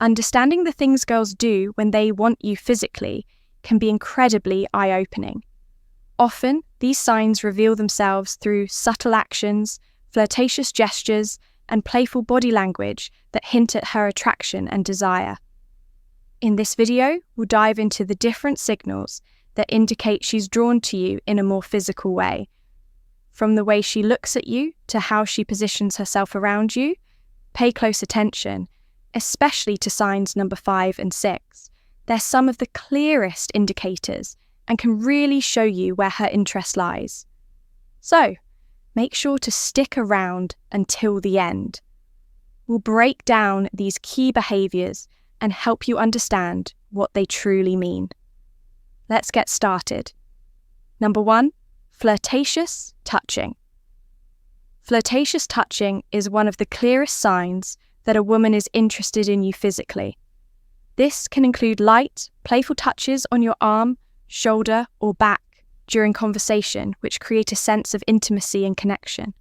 Understanding the things girls do when they want you physically can be incredibly eye-opening. Often, these signs reveal themselves through subtle actions, flirtatious gestures, and playful body language that hint at her attraction and desire. In this video, we'll dive into the different signals that indicate she's drawn to you in a more physical way. From the way she looks at you to how she positions herself around you, pay close attention, especially to signs number 5 and 6. They're some of the clearest indicators and can really show you where her interest lies. So, make sure to stick around until the end. We'll break down these key behaviours and help you understand what they truly mean. Let's get started. Number 1, flirtatious touching. Flirtatious touching is one of the clearest signs that a woman is interested in you physically. This can include light, playful touches on your arm, shoulder, or back during conversation, which create a sense of intimacy and connection.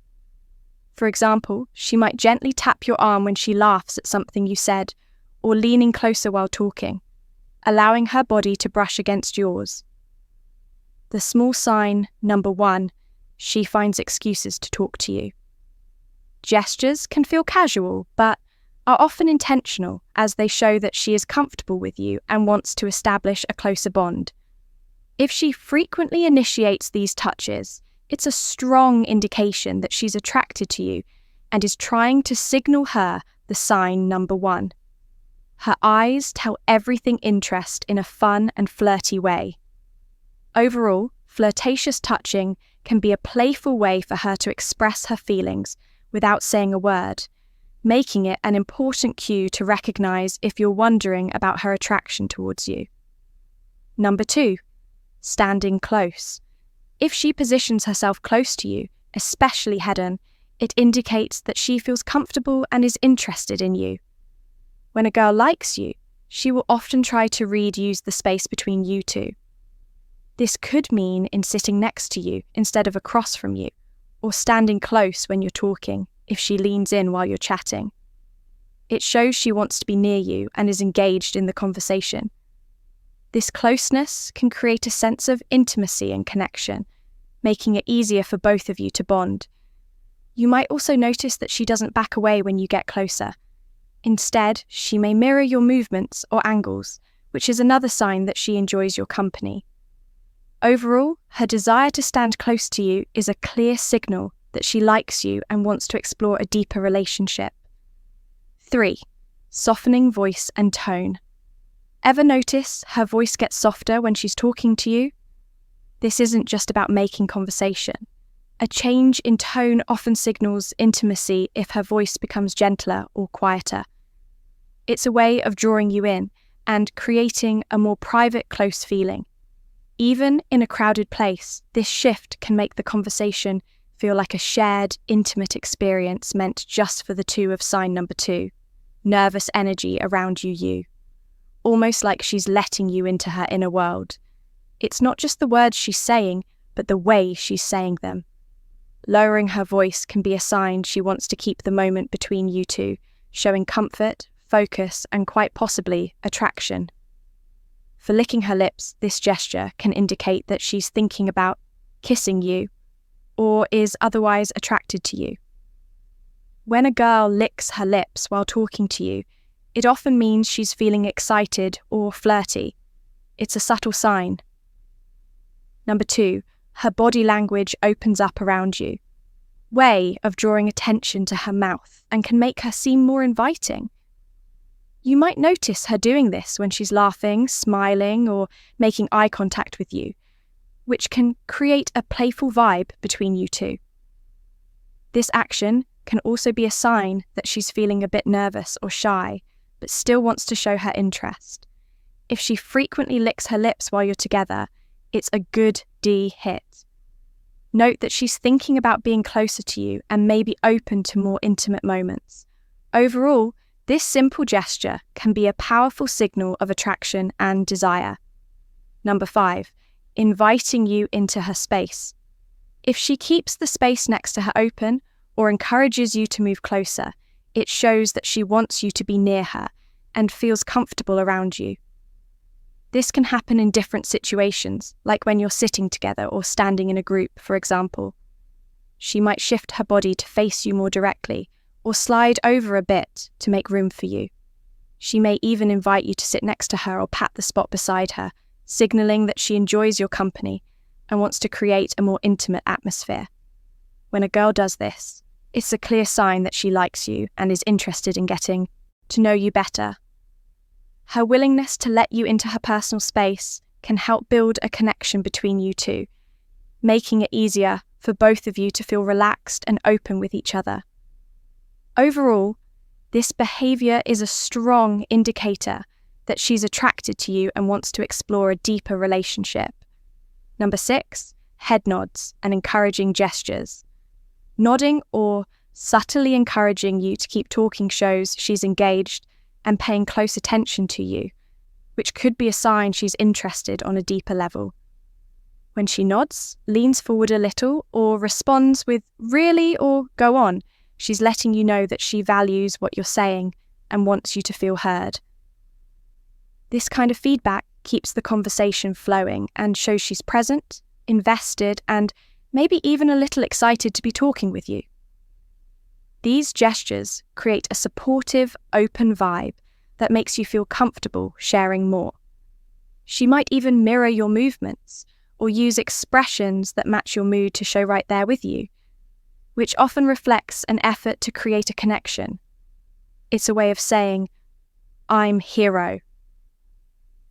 For example, she might gently tap your arm when she laughs at something you said, or leaning closer while talking, allowing her body to brush against yours. The small sign, number 1, she finds excuses to talk to you. Gestures can feel casual, but are often intentional as they show that she is comfortable with you and wants to establish a closer bond. If she frequently initiates these touches, it's a strong indication that she's attracted to you and is trying to signal her the sign number 1. Her eyes tell everything interest in a fun and flirty way. Overall, flirtatious touching can be a playful way for her to express her feelings without saying a word, making it an important cue to recognize if you're wondering about her attraction towards you. Number 2, standing close. If she positions herself close to you, especially head-on, it indicates that she feels comfortable and is interested in you. When a girl likes you, she will often try to use the space between you two. This could mean in sitting next to you instead of across from you, or standing close when you're talking if she leans in while you're chatting. It shows she wants to be near you and is engaged in the conversation. This closeness can create a sense of intimacy and connection, making it easier for both of you to bond. You might also notice that she doesn't back away when you get closer. Instead, she may mirror your movements or angles, which is another sign that she enjoys your company. Overall, her desire to stand close to you is a clear signal that she likes you and wants to explore a deeper relationship. 3, softening voice and tone. Ever notice her voice gets softer when she's talking to you? This isn't just about making conversation. A change in tone often signals intimacy if her voice becomes gentler or quieter. It's a way of drawing you in and creating a more private, close feeling. Even in a crowded place, this shift can make the conversation feel like a shared, intimate experience meant just for the two of sign number 2. Nervous energy around you. Almost like she's letting you into her inner world. It's not just the words she's saying, but the way she's saying them. Lowering her voice can be a sign she wants to keep the moment between you two, showing comfort, focus, and quite possibly attraction. For licking her lips, this gesture can indicate that she's thinking about kissing you or is otherwise attracted to you. When a girl licks her lips while talking to you, it often means she's feeling excited or flirty. It's a subtle sign. Number 2, her body language opens up around you. Way of drawing attention to her mouth and can make her seem more inviting. You might notice her doing this when she's laughing, smiling, or making eye contact with you, which can create a playful vibe between you two. This action can also be a sign that she's feeling a bit nervous or shy, but still wants to show her interest. If she frequently licks her lips while you're together, it's a good D hit. Note that she's thinking about being closer to you and may be open to more intimate moments. Overall, this simple gesture can be a powerful signal of attraction and desire. Number 5, inviting you into her space. If she keeps the space next to her open or encourages you to move closer, it shows that she wants you to be near her and feels comfortable around you. This can happen in different situations, like when you're sitting together or standing in a group, for example. She might shift her body to face you more directly, or slide over a bit to make room for you. She may even invite you to sit next to her or pat the spot beside her, signaling that she enjoys your company and wants to create a more intimate atmosphere. When a girl does this, it's a clear sign that she likes you and is interested in getting to know you better. Her willingness to let you into her personal space can help build a connection between you two, making it easier for both of you to feel relaxed and open with each other. Overall, this behaviour is a strong indicator that she's attracted to you and wants to explore a deeper relationship. Number 6, head nods and encouraging gestures. Nodding or subtly encouraging you to keep talking shows she's engaged and paying close attention to you, which could be a sign she's interested on a deeper level. When she nods, leans forward a little, or responds with "really" or "go on," she's letting you know that she values what you're saying and wants you to feel heard. This kind of feedback keeps the conversation flowing and shows she's present, invested, and maybe even a little excited to be talking with you. These gestures create a supportive, open vibe that makes you feel comfortable sharing more. She might even mirror your movements or use expressions that match your mood to show right there with you, which often reflects an effort to create a connection. It's a way of saying, "I'm hero.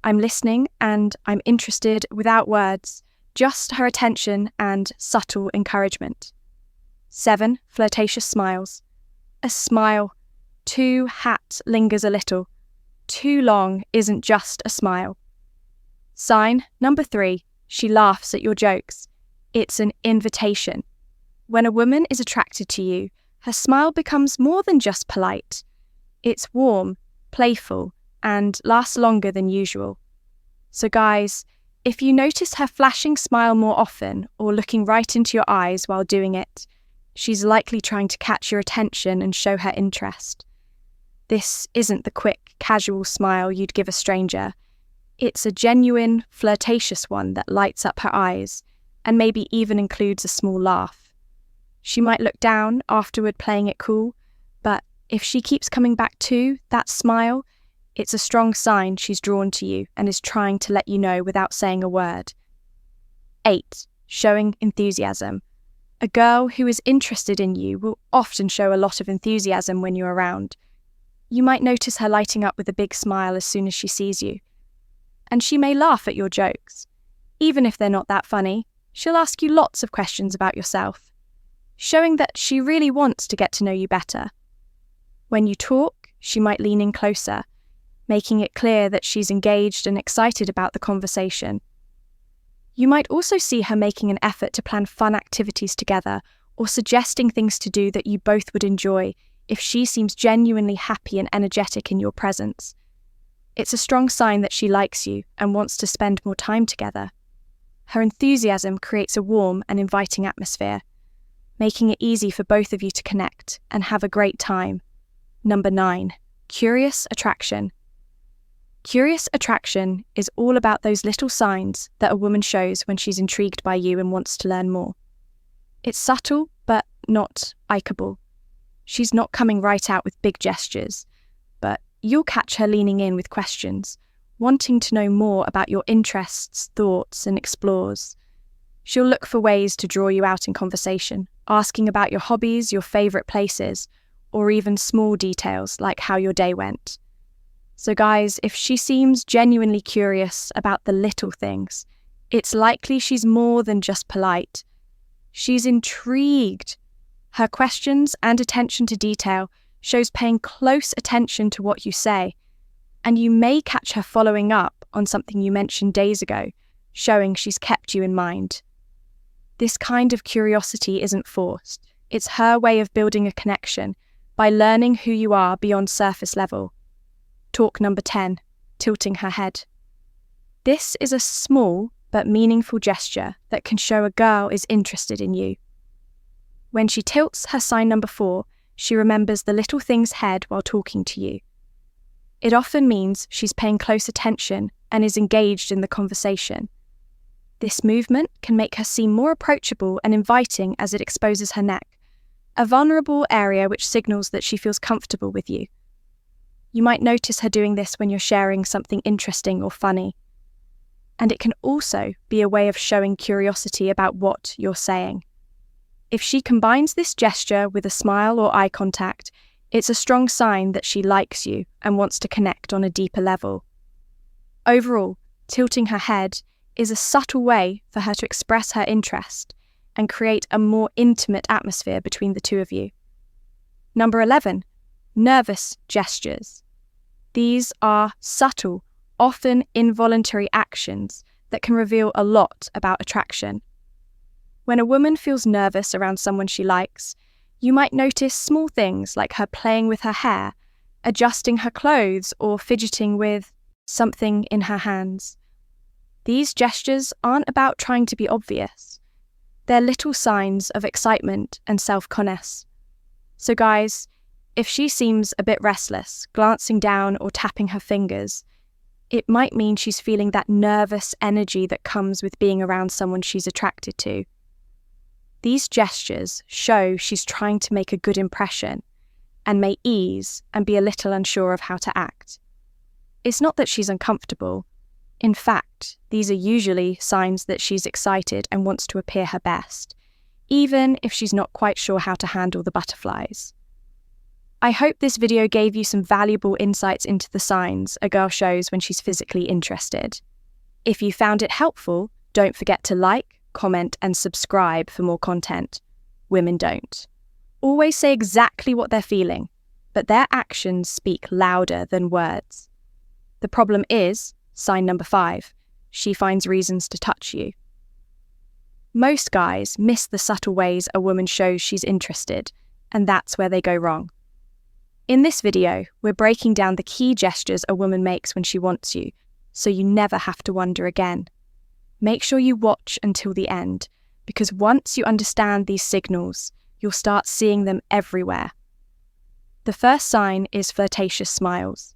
I'm listening and I'm interested," without words, just her attention and subtle encouragement. 7, flirtatious smiles. A smile too hat lingers a little. Too long isn't just a smile. Sign number 3, she laughs at your jokes. It's an invitation. When a woman is attracted to you, her smile becomes more than just polite. It's warm, playful, and lasts longer than usual. So guys, if you notice her flashing smile more often or looking right into your eyes while doing it, she's likely trying to catch your attention and show her interest. This isn't the quick, casual smile you'd give a stranger. It's a genuine, flirtatious one that lights up her eyes and maybe even includes a small laugh. She might look down afterward playing it cool, but if she keeps coming back to that smile, it's a strong sign she's drawn to you and is trying to let you know without saying a word. 8, showing enthusiasm. A girl who is interested in you will often show a lot of enthusiasm when you're around. You might notice her lighting up with a big smile as soon as she sees you. And she may laugh at your jokes. Even if they're not that funny, she'll ask you lots of questions about yourself, showing that she really wants to get to know you better. When you talk, she might lean in closer, making it clear that she's engaged and excited about the conversation. You might also see her making an effort to plan fun activities together or suggesting things to do that you both would enjoy if she seems genuinely happy and energetic in your presence. It's a strong sign that she likes you and wants to spend more time together. Her enthusiasm creates a warm and inviting atmosphere, making it easy for both of you to connect and have a great time. Number 9, curious attraction. Curious attraction is all about those little signs that a woman shows when she's intrigued by you and wants to learn more. It's subtle, but not ikeable. She's not coming right out with big gestures, but you'll catch her leaning in with questions, wanting to know more about your interests, thoughts, and explores. She'll look for ways to draw you out in conversation, asking about your hobbies, your favourite places, or even small details like how your day went. So guys, if she seems genuinely curious about the little things, it's likely she's more than just polite. She's intrigued. Her questions and attention to detail shows paying close attention to what you say, and you may catch her following up on something you mentioned days ago, showing she's kept you in mind. This kind of curiosity isn't forced. It's her way of building a connection by learning who you are beyond surface level. Talk number 10, tilting her head. This is a small but meaningful gesture that can show a girl is interested in you. When she tilts her sign number 4, she remembers the little thing's head while talking to you. It often means she's paying close attention and is engaged in the conversation. This movement can make her seem more approachable and inviting as it exposes her neck, a vulnerable area which signals that she feels comfortable with you. You might notice her doing this when you're sharing something interesting or funny. And it can also be a way of showing curiosity about what you're saying. If she combines this gesture with a smile or eye contact, it's a strong sign that she likes you and wants to connect on a deeper level. Overall, tilting her head is a subtle way for her to express her interest and create a more intimate atmosphere between the two of you. Number 11, nervous gestures. These are subtle, often involuntary actions that can reveal a lot about attraction. When a woman feels nervous around someone she likes, you might notice small things like her playing with her hair, adjusting her clothes, or fidgeting with something in her hands. These gestures aren't about trying to be obvious. They're little signs of excitement and self-consciousness. So guys, if she seems a bit restless, glancing down or tapping her fingers, it might mean she's feeling that nervous energy that comes with being around someone she's attracted to. These gestures show she's trying to make a good impression and may ease and be a little unsure of how to act. It's not that she's uncomfortable. In fact, these are usually signs that she's excited and wants to appear her best, even if she's not quite sure how to handle the butterflies. I hope this video gave you some valuable insights into the signs a girl shows when she's physically interested. If you found it helpful, don't forget to like, comment, and subscribe for more content. Women don't always say exactly what they're feeling, but their actions speak louder than words. The problem is, sign number 5, she finds reasons to touch you. Most guys miss the subtle ways a woman shows she's interested, and that's where they go wrong. In this video, we're breaking down the key gestures a woman makes when she wants you, so you never have to wonder again. Make sure you watch until the end, because once you understand these signals, you'll start seeing them everywhere. The first sign is flirtatious smiles.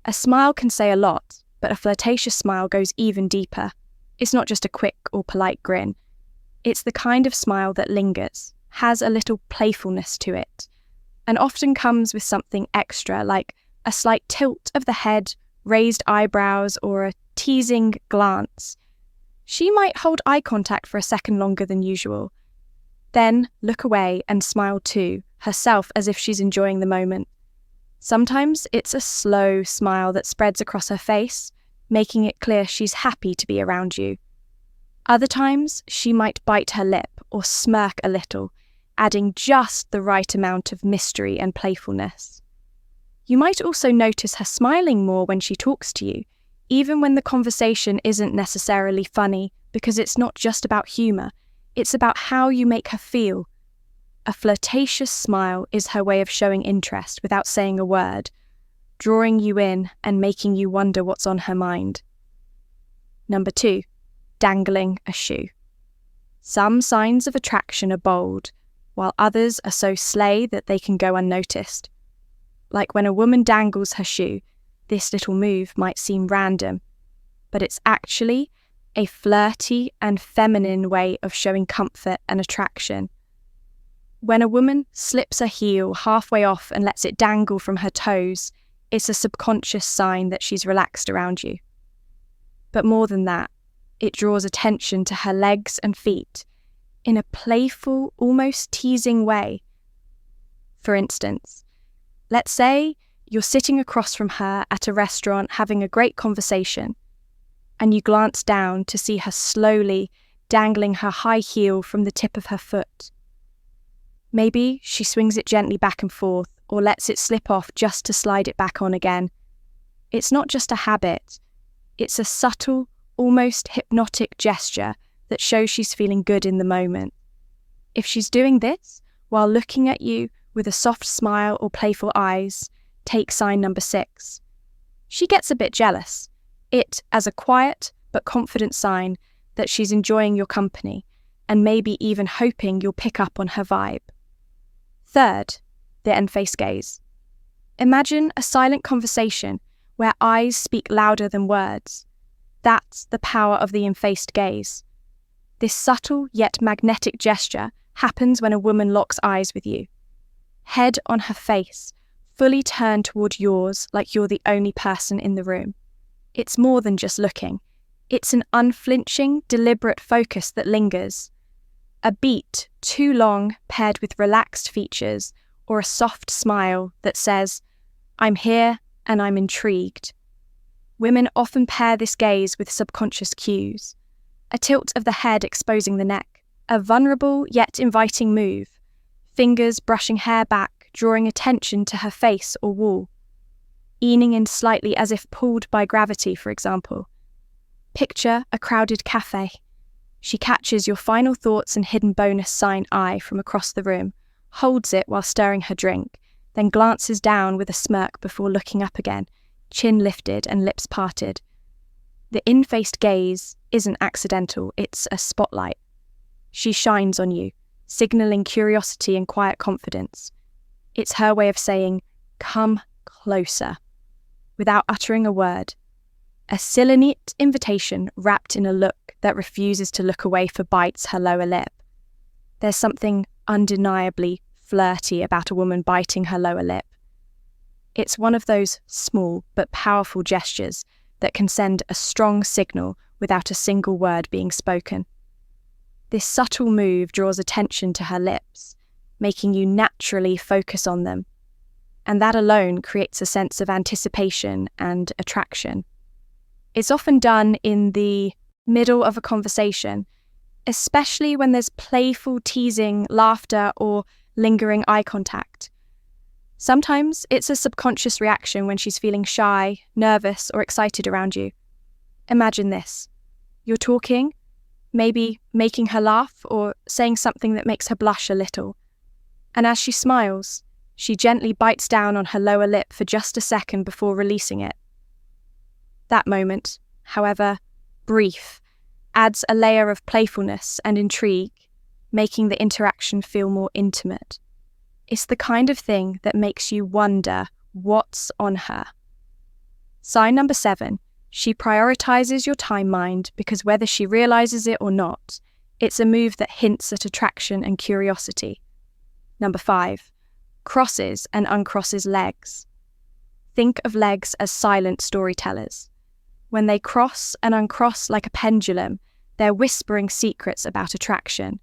A smile can say a lot, but a flirtatious smile goes even deeper. It's not just a quick or polite grin. It's the kind of smile that lingers, has a little playfulness to it, and often comes with something extra like a slight tilt of the head, raised eyebrows, or a teasing glance. She might hold eye contact for a second longer than usual, then look away and smile too, herself as if she's enjoying the moment. Sometimes it's a slow smile that spreads across her face, making it clear she's happy to be around you. Other times, she might bite her lip or smirk a little, adding just the right amount of mystery and playfulness. You might also notice her smiling more when she talks to you, even when the conversation isn't necessarily funny, because it's not just about humour, it's about how you make her feel. A flirtatious smile is her way of showing interest without saying a word, drawing you in and making you wonder what's on her mind. Number 2, dangling a shoe. Some signs of attraction are bold, while others are so slay that they can go unnoticed. Like when a woman dangles her shoe, this little move might seem random, but it's actually a flirty and feminine way of showing comfort and attraction. When a woman slips a heel halfway off and lets it dangle from her toes, it's a subconscious sign that she's relaxed around you. But more than that, it draws attention to her legs and feet in a playful, almost teasing way. For instance, let's say you're sitting across from her at a restaurant having a great conversation, and you glance down to see her slowly dangling her high heel from the tip of her foot. Maybe she swings it gently back and forth or lets it slip off just to slide it back on again. It's not just a habit, it's a subtle, almost hypnotic gesture that shows she's feeling good in the moment. If she's doing this while looking at you with a soft smile or playful eyes, take sign number 6. She gets a bit jealous. It as a quiet but confident sign that she's enjoying your company and maybe even hoping you'll pick up on her vibe. Third, the end-face gaze. Imagine a silent conversation where eyes speak louder than words. That's the power of the unfaced gaze. This subtle yet magnetic gesture happens when a woman locks eyes with you. Head on her face, fully turned toward yours like you're the only person in the room. It's more than just looking. It's an unflinching, deliberate focus that lingers. A beat too long paired with relaxed features, or a soft smile that says, "I'm here and I'm intrigued." Women often pair this gaze with subconscious cues. A tilt of the head exposing the neck, a vulnerable yet inviting move, fingers brushing hair back, drawing attention to her face or wall, leaning in slightly as if pulled by gravity, for example. Picture a crowded cafe. She catches your final thoughts and hidden bonus sign eye from across the room, holds it while stirring her drink, then glances down with a smirk before looking up again, chin lifted and lips parted. The in-faced gaze isn't accidental, it's a spotlight. She shines on you, signalling curiosity and quiet confidence. It's her way of saying, "Come closer," without uttering a word. A silhouette invitation wrapped in a look that refuses to look away for bites her lower lip. There's something undeniably flirty about a woman biting her lower lip. It's one of those small but powerful gestures that can send a strong signal without a single word being spoken. This subtle move draws attention to her lips, making you naturally focus on them, and that alone creates a sense of anticipation and attraction. It's often done in the middle of a conversation, especially when there's playful teasing, laughter, or lingering eye contact. Sometimes it's a subconscious reaction when she's feeling shy, nervous, or excited around you. Imagine this. You're talking, maybe making her laugh or saying something that makes her blush a little. And as she smiles, she gently bites down on her lower lip for just a second before releasing it. That moment, however brief, adds a layer of playfulness and intrigue, making the interaction feel more intimate. It's the kind of thing that makes you wonder what's on her. Sign number 7, she prioritizes your time mind because whether she realizes it or not, it's a move that hints at attraction and curiosity. Number 5, crosses and uncrosses legs. Think of legs as silent storytellers. When they cross and uncross like a pendulum, they're whispering secrets about attraction.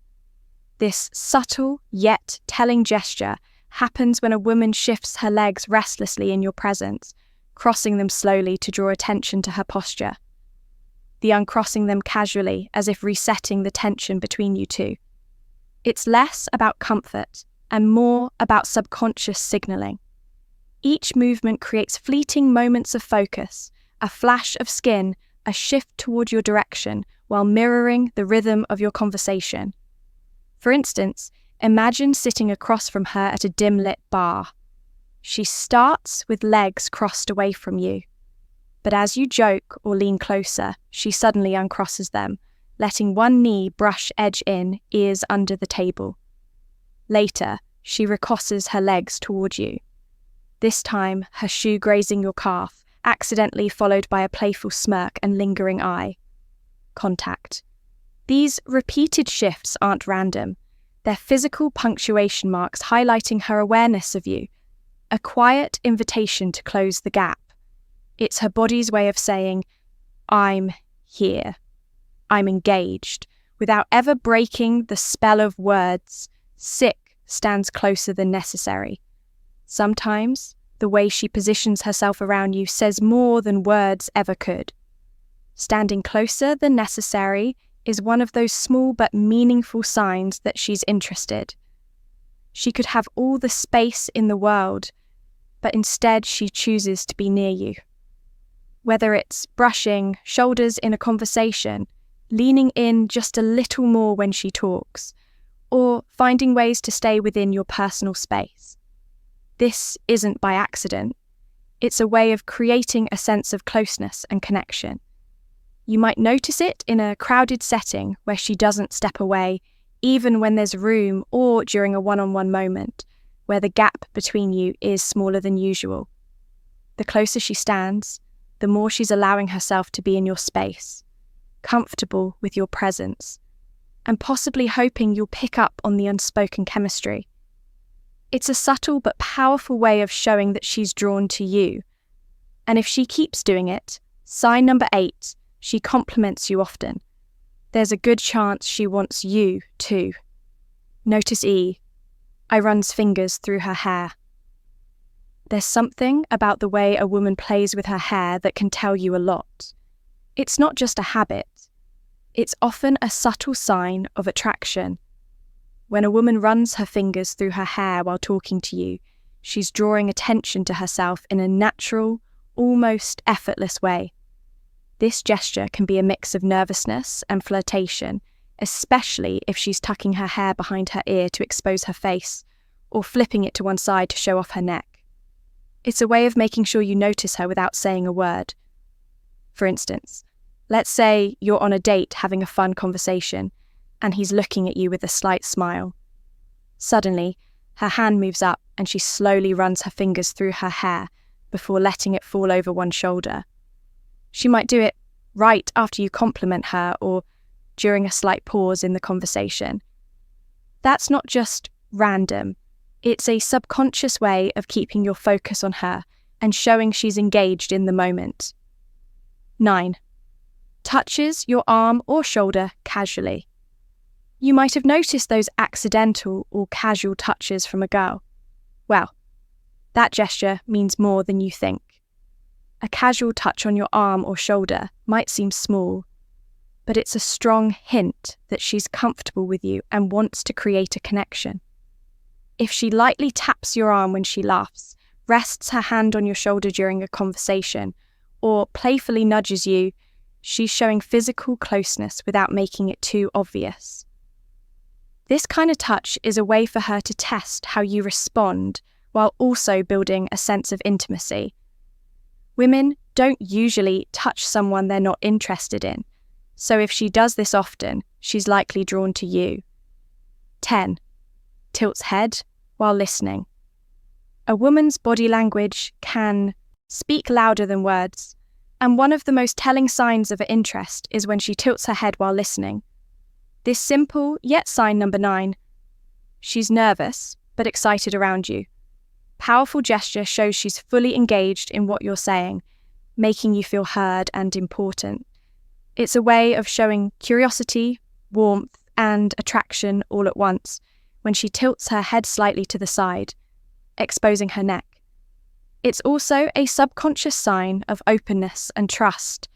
This subtle yet telling gesture happens when a woman shifts her legs restlessly in your presence, crossing them slowly to draw attention to her posture. The uncrossing them casually, as if resetting the tension between you two. It's less about comfort and more about subconscious signaling. Each movement creates fleeting moments of focus, a flash of skin, a shift toward your direction, while mirroring the rhythm of your conversation. For instance, imagine sitting across from her at a dim-lit bar. She starts with legs crossed away from you, but as you joke or lean closer, she suddenly uncrosses them, letting one knee brush edge in, ears under the table. Later, she recrosses her legs toward you. This time, her shoe grazing your calf, accidentally followed by a playful smirk and lingering eye. Contact. These repeated shifts aren't random. They're physical punctuation marks highlighting her awareness of you, a quiet invitation to close the gap. It's her body's way of saying, "I'm here. I'm engaged," without ever breaking the spell of words. Sick stands closer than necessary. Sometimes, the way she positions herself around you says more than words ever could. Standing closer than necessary is one of those small but meaningful signs that she's interested. She could have all the space in the world, but instead she chooses to be near you. Whether it's brushing shoulders in a conversation, leaning in just a little more when she talks, or finding ways to stay within your personal space. This isn't by accident. It's a way of creating a sense of closeness and connection. You might notice it in a crowded setting where she doesn't step away, even when there's room, or during a one-on-one moment where the gap between you is smaller than usual. The closer she stands, the more she's allowing herself to be in your space, comfortable with your presence, and possibly hoping you'll pick up on the unspoken chemistry. It's a subtle but powerful way of showing that she's drawn to you. And if she keeps doing it, sign number 8, she compliments you often. There's a good chance she wants you too. Notice E. I runs fingers through her hair. There's something about the way a woman plays with her hair that can tell you a lot. It's not just a habit. It's often a subtle sign of attraction. When a woman runs her fingers through her hair while talking to you, she's drawing attention to herself in a natural, almost effortless way. This gesture can be a mix of nervousness and flirtation, especially if she's tucking her hair behind her ear to expose her face, or flipping it to one side to show off her neck. It's a way of making sure you notice her without saying a word. For instance, let's say you're on a date having a fun conversation, and he's looking at you with a slight smile. Suddenly, her hand moves up and she slowly runs her fingers through her hair before letting it fall over one shoulder. She might do it right after you compliment her or during a slight pause in the conversation. That's not just random. It's a subconscious way of keeping your focus on her and showing she's engaged in the moment. 9. Touches your arm or shoulder casually. You might have noticed those accidental or casual touches from a girl. Well, that gesture means more than you think. A casual touch on your arm or shoulder might seem small, but it's a strong hint that she's comfortable with you and wants to create a connection. If she lightly taps your arm when she laughs, rests her hand on your shoulder during a conversation, or playfully nudges you, she's showing physical closeness without making it too obvious. This kind of touch is a way for her to test how you respond while also building a sense of intimacy. Women don't usually touch someone they're not interested in, so if she does this often, she's likely drawn to you. 10. Tilts head while listening. A woman's body language can speak louder than words, and one of the most telling signs of her interest is when she tilts her head while listening. This simple, yet sign number 9. She's nervous, but excited around you. Powerful gesture shows she's fully engaged in what you're saying, making you feel heard and important. It's a way of showing curiosity, warmth, and attraction all at once when she tilts her head slightly to the side, exposing her neck. It's also a subconscious sign of openness and trust.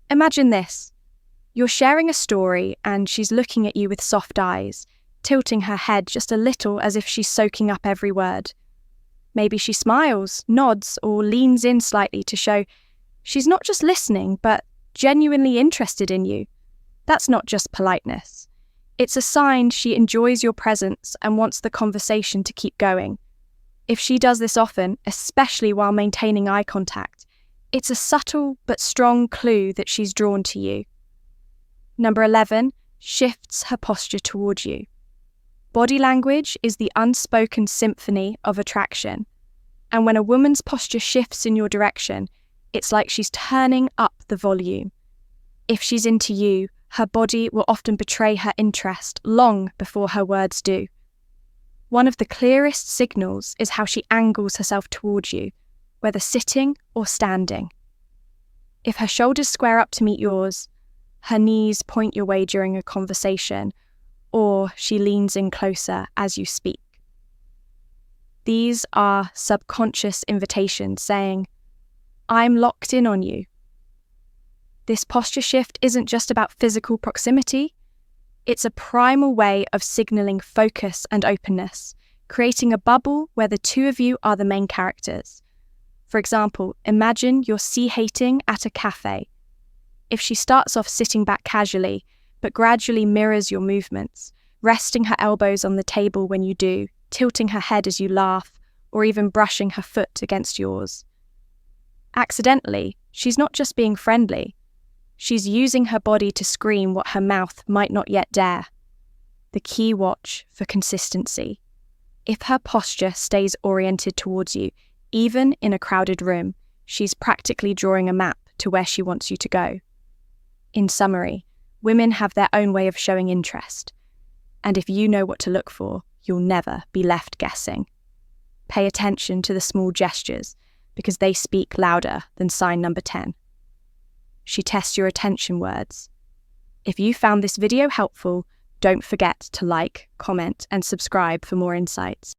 Imagine this. You're sharing a story and she's looking at you with soft eyes, tilting her head just a little as if she's soaking up every word. Maybe she smiles, nods, or leans in slightly to show she's not just listening, but genuinely interested in you. That's not just politeness. It's a sign she enjoys your presence and wants the conversation to keep going. If she does this often, especially while maintaining eye contact, it's a subtle but strong clue that she's drawn to you. Number 11, shifts her posture towards you. Body language is the unspoken symphony of attraction, and when a woman's posture shifts in your direction, it's like she's turning up the volume. If she's into you, her body will often betray her interest long before her words do. One of the clearest signals is how she angles herself towards you, whether sitting or standing. If her shoulders square up to meet yours, her knees point your way during a conversation, or she leans in closer as you speak. These are subconscious invitations saying, I'm locked in on you. This posture shift isn't just about physical proximity, it's a primal way of signaling focus and openness, creating a bubble where the two of you are the main characters. For example, imagine you're sea-hating at a cafe. If she starts off sitting back casually, but gradually mirrors your movements, resting her elbows on the table when you do, tilting her head as you laugh, or even brushing her foot against yours. Accidentally, she's not just being friendly. She's using her body to scream what her mouth might not yet dare. The key watch for consistency. If her posture stays oriented towards you, even in a crowded room, she's practically drawing a map to where she wants you to go. In summary, women have their own way of showing interest, and if you know what to look for, you'll never be left guessing. Pay attention to the small gestures, because they speak louder than sign number 10. She tests your attention words. If you found this video helpful, don't forget to like, comment, and subscribe for more insights.